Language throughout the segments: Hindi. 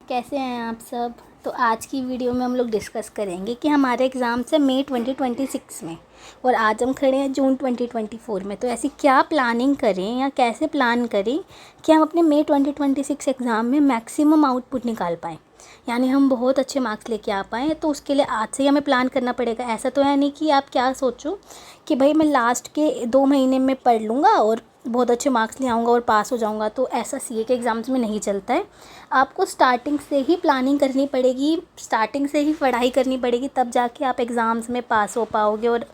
कैसे हैं आप सब। तो आज की वीडियो में हम लोग डिस्कस करेंगे कि हमारे एग्ज़ाम्स है मई 2026 में और आज हम खड़े हैं जून 2024 में। तो ऐसी क्या प्लानिंग करें या कैसे प्लान करें कि हम अपने मई 2026 एग्ज़ाम में मैक्सिमम आउटपुट निकाल पाएँ, यानी हम बहुत अच्छे मार्क्स लेके आ पाएँ। तो उसके लिए आज से ही हमें प्लान करना पड़ेगा। ऐसा तो है नहीं कि आप क्या सोचो कि भाई मैं लास्ट के 2 महीने में पढ़ लूँगा और बहुत अच्छे मार्क्स ले आऊँगा और पास हो जाऊँगा। तो ऐसा सीए के एग्ज़ाम्स में नहीं चलता है। आपको स्टार्टिंग से ही प्लानिंग करनी पड़ेगी, स्टार्टिंग से ही पढ़ाई करनी पड़ेगी, तब जाके आप एग्ज़ाम्स में पास हो पाओगे और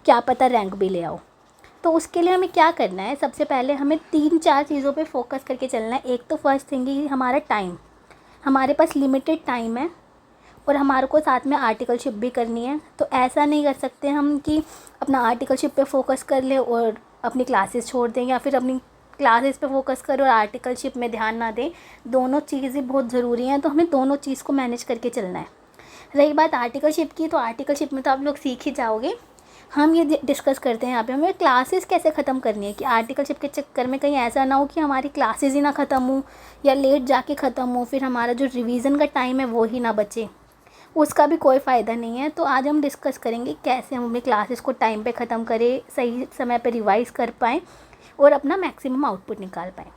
क्या पता रैंक भी ले आओ। तो उसके लिए हमें क्या करना है, सबसे पहले हमें 3-4 चीज़ों पे फोकस करके चलना है। एक तो फर्स्ट थिंग ही हमारा टाइम, हमारे पास लिमिटेड टाइम है और हमारे को साथ में आर्टिकलशिप भी करनी है। तो ऐसा नहीं कर सकते हम कि अपना आर्टिकलशिप पे फोकस कर ले और अपनी क्लासेस छोड़ दें, या फिर अपनी क्लासेस पे फोकस करें और आर्टिकलशिप में ध्यान ना दें। दोनों चीज़ें बहुत ज़रूरी हैं, तो हमें दोनों चीज़ को मैनेज करके चलना है। रही बात आर्टिकलशिप की, तो आर्टिकलशिप में तो आप लोग सीख ही जाओगे। हम ये डिस्कस करते हैं यहाँ पे हमें क्लासेस कैसे ख़त्म करनी है, कि आर्टिकलशिप के चक्कर में कहीं ऐसा ना हो कि हमारी क्लासेस ही ना ख़त्म हो या लेट जाके ख़त्म हो, फिर हमारा जो रिवीजन का टाइम है वो ही ना बचे, उसका भी कोई फ़ायदा नहीं है। तो आज हम डिस्कस करेंगे कैसे हम अपनी क्लासेस को टाइम पे ख़त्म करें, सही समय पे रिवाइज़ कर पाएँ और अपना मैक्सिमम आउटपुट निकाल पाएँ।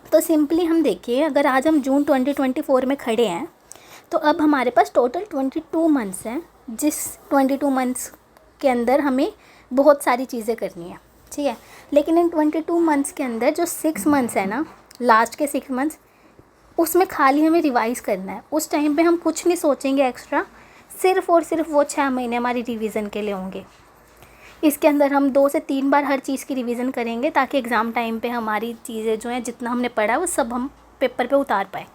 तो सिंपली हम देखिए, अगर आज हम जून 2024 में खड़े हैं तो अब हमारे पास टोटल 22 मंथ्स हैं, जिस 22 मंथ्स के अंदर हमें बहुत सारी चीज़ें करनी है, ठीक है। लेकिन इन 22 मंथ्स के अंदर जो 6 मंथ्स है ना, लास्ट के 6 मंथ्स, उसमें खाली हमें रिवाइज़ करना है। उस टाइम पे हम कुछ नहीं सोचेंगे एक्स्ट्रा, सिर्फ़ और सिर्फ वो 6 महीने हमारी रिवीजन के लिए होंगे। इसके अंदर हम 2 से 3 बार हर चीज़ की रिवीजन करेंगे, ताकि एग्ज़ाम टाइम पे हमारी चीज़ें जो हैं, जितना हमने पढ़ा वो सब हम पेपर पे उतार पाएँ।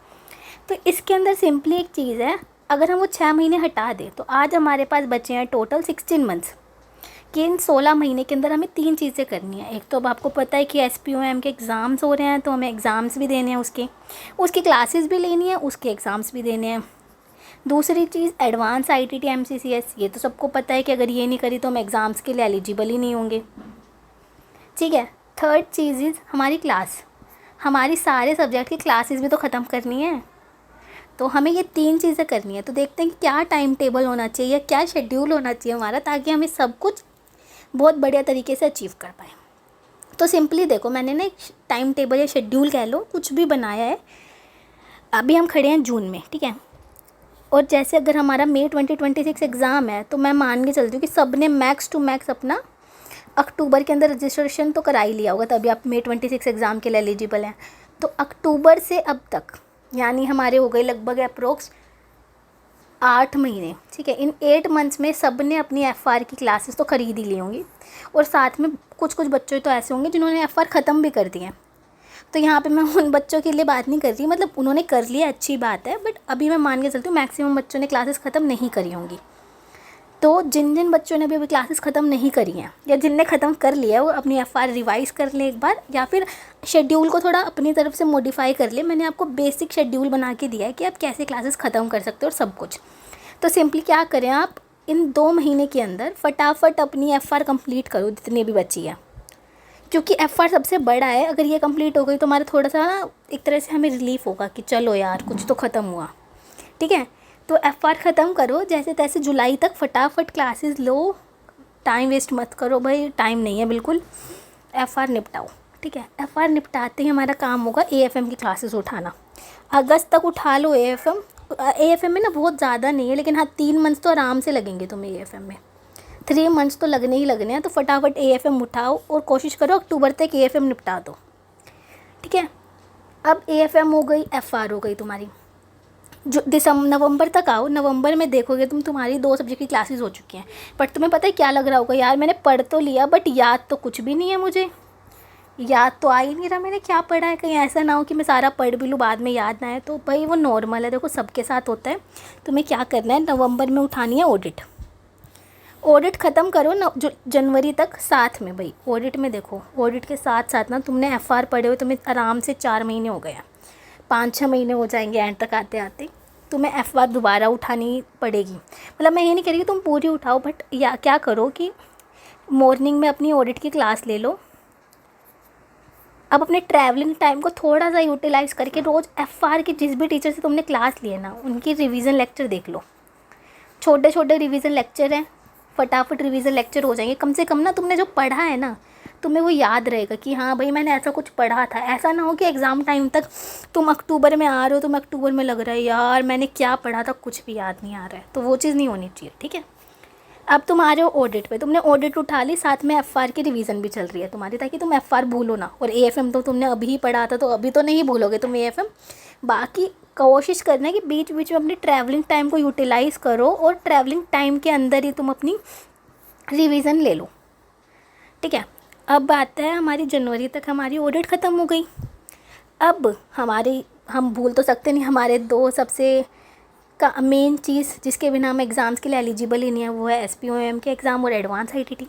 तो इसके अंदर सिंपली एक चीज़ है, अगर हम वो 6 महीने हटा दें तो आज हमारे पास बचे हैं टोटल 16 मंथ्स, कि इन 16 महीने के अंदर हमें 3 चीज़ें करनी है। एक तो अब आपको पता है कि एसपीओएम के एग्ज़ाम्स हो रहे हैं, तो हमें एग्ज़ाम्स भी देने हैं, उसकी क्लासेस भी लेनी है, उसके एग्ज़ाम्स भी देने हैं। दूसरी चीज़ एडवांस आईटीटी एमसीसीएस, ये तो सबको पता है कि अगर ये नहीं करी तो हम एग्ज़ाम्स के लिए एलिजिबल ही नहीं होंगे, ठीक है। थर्ड चीज़ इज़ हमारी क्लास, हमारी सारे सब्जेक्ट की क्लासेस भी तो ख़त्म करनी है। तो हमें ये 3 चीज़ें करनी है। तो देखते हैं कि क्या टाइम टेबल होना चाहिए, क्या शेड्यूल होना चाहिए हमारा, ताकि हमें सब कुछ बहुत बढ़िया तरीके से अचीव कर पाएँ। तो सिंपली देखो, मैंने ना एक टाइम टेबल या शेड्यूल कह लो, कुछ भी बनाया है। अभी हम खड़े हैं जून में, ठीक है। और जैसे अगर हमारा मई 2026 एग्ज़ाम है, तो मैं मान के चलती हूँ कि सब ने मैक्स टू मैक्स अपना अक्टूबर के अंदर रजिस्ट्रेशन तो करा ही लिया होगा, तभी आप मई 26 एग्ज़ाम के लिए एलिजिबल हैं। तो अक्टूबर से अब तक यानी हमारे हो गए लगभग अप्रोक्स 8 महीने, ठीक है। इन 8 मंथ्स में सब ने अपनी एफआर की क्लासेस तो ख़रीद ही ली होंगी, और साथ में कुछ बच्चे तो ऐसे होंगे जिन्होंने एफआर ख़त्म भी कर दिए हैं। तो यहाँ पे मैं उन बच्चों के लिए बात नहीं कर रही, मतलब उन्होंने कर लिया अच्छी बात है, बट अभी मैं मान के चलती हूँ मैक्सिमम बच्चों ने क्लासेस ख़त्म नहीं करी होंगी। तो जिन बच्चों ने अभी क्लासेस ख़त्म नहीं करी हैं या जिनने ख़त्म कर लिया है, वो अपनी एफआर रिवाइज़ कर लें एक बार, या फिर शेड्यूल को थोड़ा अपनी तरफ से मॉडिफाई कर ले। मैंने आपको बेसिक शेड्यूल बना के दिया है कि आप कैसे क्लासेस ख़त्म कर सकते हो और सब कुछ। तो सिंपली क्या करें, आप इन 2 महीने के अंदर फटाफट अपनी एफआर कंप्लीट करो जितनी भी बची है, क्योंकि एफआर सबसे बड़ा है। अगर ये कंप्लीट हो गई तो हमारा थोड़ा सा ना एक तरह से हमें रिलीफ़ होगा कि चलो यार कुछ तो ख़त्म हुआ, ठीक है। तो एफआर ख़त्म करो जैसे तैसे जुलाई तक, फटाफट क्लासेस लो, टाइम वेस्ट मत करो भाई, टाइम नहीं है बिल्कुल। एफआर निपटाओ, ठीक है। एफआर निपटाते ही हमारा काम होगा एएफएम की क्लासेस उठाना। अगस्त तक उठा लो एएफएम। एएफएम में ना बहुत ज़्यादा नहीं है, लेकिन हाँ 3 मंथ्स तो आराम से लगेंगे तुम्हें एएफएम में, 3 मंथ्स तो लगने ही लगने हैं। तो फटाफट एएफएम उठाओ और कोशिश करो अक्टूबर तक एएफएम निपटा दो, ठीक है। अब एएफएम हो गई, एफआर हो गई तुम्हारी। जो नवंबर तक आओ, नवंबर में देखोगे तुम्हारी 2 सब्जेक्ट की क्लासेस हो चुकी हैं। बट तुम्हें पता है क्या लग रहा होगा, यार मैंने पढ़ तो लिया बट याद तो कुछ भी नहीं है, मुझे याद तो आ ही नहीं रहा मैंने क्या पढ़ा है। कहीं ऐसा ना हो कि मैं सारा पढ़ भी लूँ बाद में याद ना आए। तो भाई वो नॉर्मल है, देखो सबके साथ होता है। तुम्हें क्या करना है, नवंबर में उठानी है ऑडिट ख़त्म करो न, जो जनवरी तक साथ में। भाई ऑडिट में देखो, ऑडिट के साथ साथ ना तुमने एफआर पढ़े हुए तुम्हें आराम से 4 महीने हो गए हैं, 5-6 महीने हो जाएंगे एंड तक आते आते। तुम्हें एफआर दोबारा उठानी पड़ेगी। मतलब मैं ये नहीं कह रही कि तुम पूरी उठाओ, बट या क्या करो कि मॉर्निंग में अपनी ऑडिट की क्लास ले लो, अब अपने ट्रैवलिंग टाइम को थोड़ा सा यूटिलाइज़ करके रोज़ FR की जिस भी टीचर से तुमने क्लास लिए ना उनकी रिवीजन लेक्चर देख लो। छोटे छोटे रिवीजन लेक्चर हैं, फटाफट रिवीजन लेक्चर हो जाएंगे। कम से कम ना तुमने जो पढ़ा है ना तुम्हें वो याद रहेगा कि हाँ भाई मैंने ऐसा कुछ पढ़ा था। ऐसा ना हो कि एग्ज़ाम टाइम तक तुम अक्टूबर में आ रहे हो, तुम्हें अक्टूबर में लग रहा है यार मैंने क्या पढ़ा था कुछ भी याद नहीं आ रहा है, तो वो चीज़ नहीं होनी चाहिए। ठीक है, अब तुम आ रहे हो ऑडिट पे, तुमने ऑडिट उठा ली, साथ में FR की रिवीजन भी चल रही है तुम्हारी, ताकि तुम FR भूलो ना। और AFM तो तुमने अभी ही पढ़ा था, तो अभी तो नहीं भूलोगे तुम AFM। बाकी कोशिश करना है कि बीच बीच में अपनी ट्रैवलिंग टाइम को यूटिलाइज़ करो और ट्रैवलिंग टाइम के अंदर ही तुम अपनी रिवीजन ले लो। ठीक है, अब बात है हमारी जनवरी तक हमारी ऑडिट ख़त्म हो गई। अब हम भूल तो सकते नहीं, हमारे दो सबसे का मेन चीज़ जिसके बिना हम एग्ज़ाम्स के लिए एलिजिबल ही नहीं है, वो है SPOM के एग्ज़ाम और एडवांस ITT।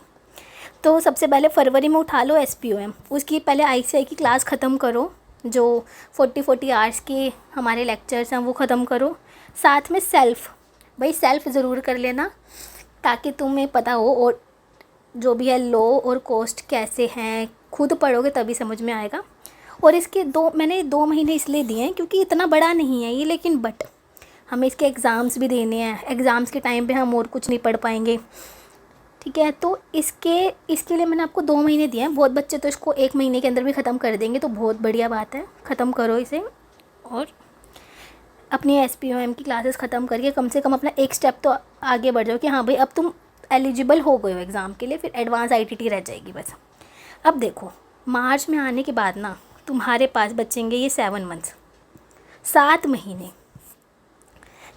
तो सबसे पहले फरवरी में उठा लो SPOM, उसकी पहले ICI की क्लास ख़त्म करो, जो 40 आवर्स के हमारे लेक्चर्स हैं वो ख़त्म करो। साथ में सेल्फ़ ज़रूर कर लेना, ताकि तुम्हें पता हो और जो भी है लो और कॉस्ट कैसे हैं, खुद पढ़ोगे तभी समझ में आएगा। और इसके मैंने 2 महीने इसलिए दिए हैं क्योंकि इतना बड़ा नहीं है ये, लेकिन बट हमें इसके एग्ज़ाम्स भी देने हैं। एग्ज़ाम्स के टाइम पे हम और कुछ नहीं पढ़ पाएंगे। ठीक है, तो इसके लिए मैंने आपको 2 महीने दिए हैं। बहुत बच्चे तो इसको 1 महीने के अंदर भी ख़त्म कर देंगे, तो बहुत बढ़िया बात है, ख़त्म करो इसे और अपनी SPOM की क्लासेस ख़त्म करके कम से कम अपना एक स्टेप तो आगे बढ़ जाओ कि हाँ भाई अब तुम एलिजिबल हो गए हो एग्ज़ाम के लिए। फिर एडवांस ITT रह जाएगी बस। अब देखो मार्च में आने के बाद ना तुम्हारे पास बचेंगे ये 7 मंथ्स, 7 महीने।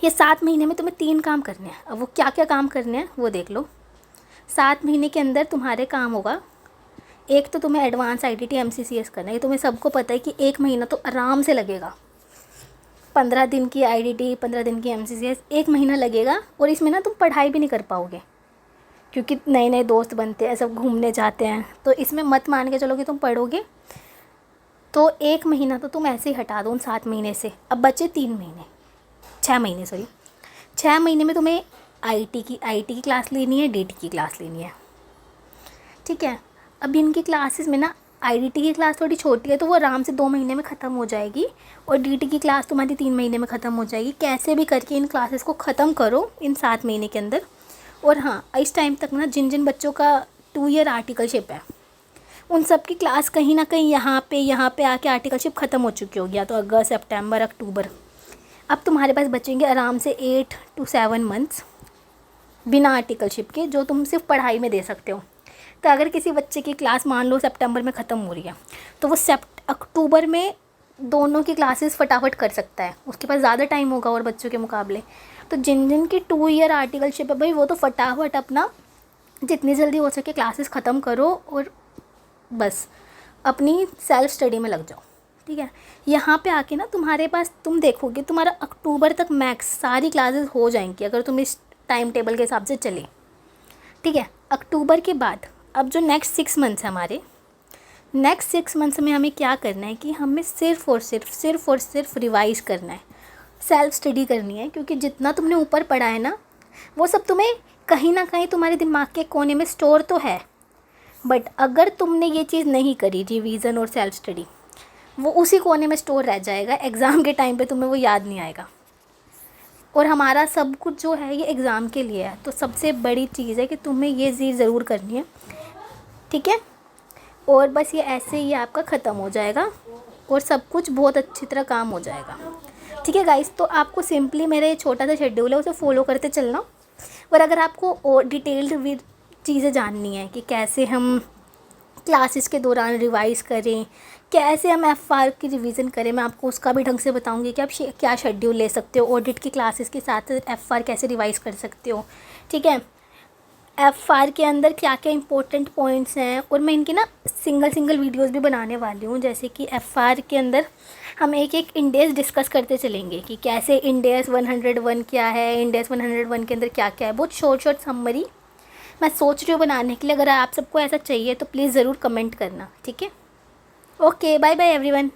ये 7 महीने में तुम्हें 3 काम करने हैं। अब वो क्या क्या काम करने हैं वो देख लो। 7 महीने के अंदर तुम्हारे काम होगा, एक तो तुम्हें एडवांस ITT MCCS करना है। ये तुम्हें सबको पता है कि 1 महीना तो आराम से लगेगा। 15 दिन की ITT, 15 दिन की MCCS, 1 महीना लगेगा। और इसमें ना तुम पढ़ाई भी नहीं कर पाओगे क्योंकि नए नए दोस्त बनते हैं, सब घूमने जाते हैं, तो इसमें मत मान के चलो कि तुम पढ़ोगे। तो 1 महीना तो तुम ऐसे ही हटा दो उन 7 महीने से। अब बचे 6 महीने में तुम्हें IT की क्लास लेनी है, DT की क्लास लेनी है। ठीक है, अब इनकी क्लासेस में ना IDT की क्लास थोड़ी छोटी है तो वो आराम से 2 महीने में ख़त्म हो जाएगी, और DT की क्लास तुम्हारी 3 महीने में ख़त्म हो जाएगी। कैसे भी करके इन क्लासेस को ख़त्म करो इन 7 महीने के अंदर। और हाँ, इस टाइम तक ना जिन बच्चों का 2 ईयर आर्टिकलशिप है उन सब की क्लास कहीं ना कहीं यहाँ पे आके आर्टिकलशिप ख़त्म हो चुकी होगी, या तो अगस्त, सितंबर, अक्टूबर। अब तुम्हारे पास बचेंगे आराम से 8 to 7 मंथ्स बिना आर्टिकलशिप के, जो तुम सिर्फ पढ़ाई में दे सकते हो। तो अगर किसी बच्चे की क्लास मान लो सितंबर में ख़त्म हो रही है, तो वो अक्टूबर में दोनों की क्लासेस फटाफट कर सकता है, उसके पास ज़्यादा टाइम होगा और बच्चों के मुकाबले। तो जिन की 2 ईयर आर्टिकलशिप है भाई, वो तो फटाफट अपना जितनी जल्दी हो सके क्लासेस ख़त्म करो और बस अपनी सेल्फ स्टडी में लग जाओ। ठीक है, यहाँ पे आके ना तुम्हारे पास तुम देखोगे तुम्हारा अक्टूबर तक मैक्स सारी क्लासेस हो जाएंगी अगर तुम इस टाइम टेबल के हिसाब से चले। ठीक है, अक्टूबर के बाद अब जो नेक्स्ट 6 मंथ्स है हमारे, नेक्स्ट 6 मंथ्स में हमें क्या करना है कि हमें सिर्फ़ और सिर्फ रिवाइज़ करना है, सेल्फ स्टडी करनी है। क्योंकि जितना तुमने ऊपर पढ़ा है ना वो सब तुम्हें कहीं ना कहीं तुम्हारे दिमाग के कोने में स्टोर तो है, बट अगर तुमने ये चीज़ नहीं करी रिवीज़न और सेल्फ स्टडी, वो उसी कोने में स्टोर रह जाएगा। एग्ज़ाम के टाइम पे तुम्हें वो याद नहीं आएगा। और हमारा सब कुछ जो है ये एग्ज़ाम के लिए है, तो सबसे बड़ी चीज़ है कि तुम्हें ये चीज़ ज़रूर करनी है। ठीक है, और बस ये ऐसे ही आपका ख़त्म हो जाएगा और सब कुछ बहुत अच्छी तरह काम हो जाएगा। ठीक है गाइस, तो आपको सिंपली मेरा ये छोटा सा शेड्यूल है उसे फॉलो करते चलना। और अगर आपको और डिटेल्ड चीज़ें जाननी है कि कैसे हम क्लासेस के दौरान रिवाइज़ करें, कैसे हम FR की रिवीजन करें, मैं आपको उसका भी ढंग से बताऊंगी कि आप क्या शेड्यूल ले सकते हो। ऑडिट की क्लासेस के साथ FR कैसे रिवाइज़ कर सकते हो। ठीक है, FR के अंदर क्या क्या इंपॉर्टेंट पॉइंट्स हैं, और मैं इनकी ना सिंगल वीडियोस भी बनाने वाली हूँ। जैसे कि FR के अंदर हम एक इंडेक्स डिस्कस करते चलेंगे कि कैसे इंडेक्स 101 क्या है, इंडेक्स 101 के अंदर क्या क्या है। बहुत शॉर्ट समरी मैं सोच रही हूँ बनाने के लिए। अगर आप सबको ऐसा चाहिए तो प्लीज़ ज़रूर कमेंट करना। ठीक है, ओके, बाय बाय एवरीवन।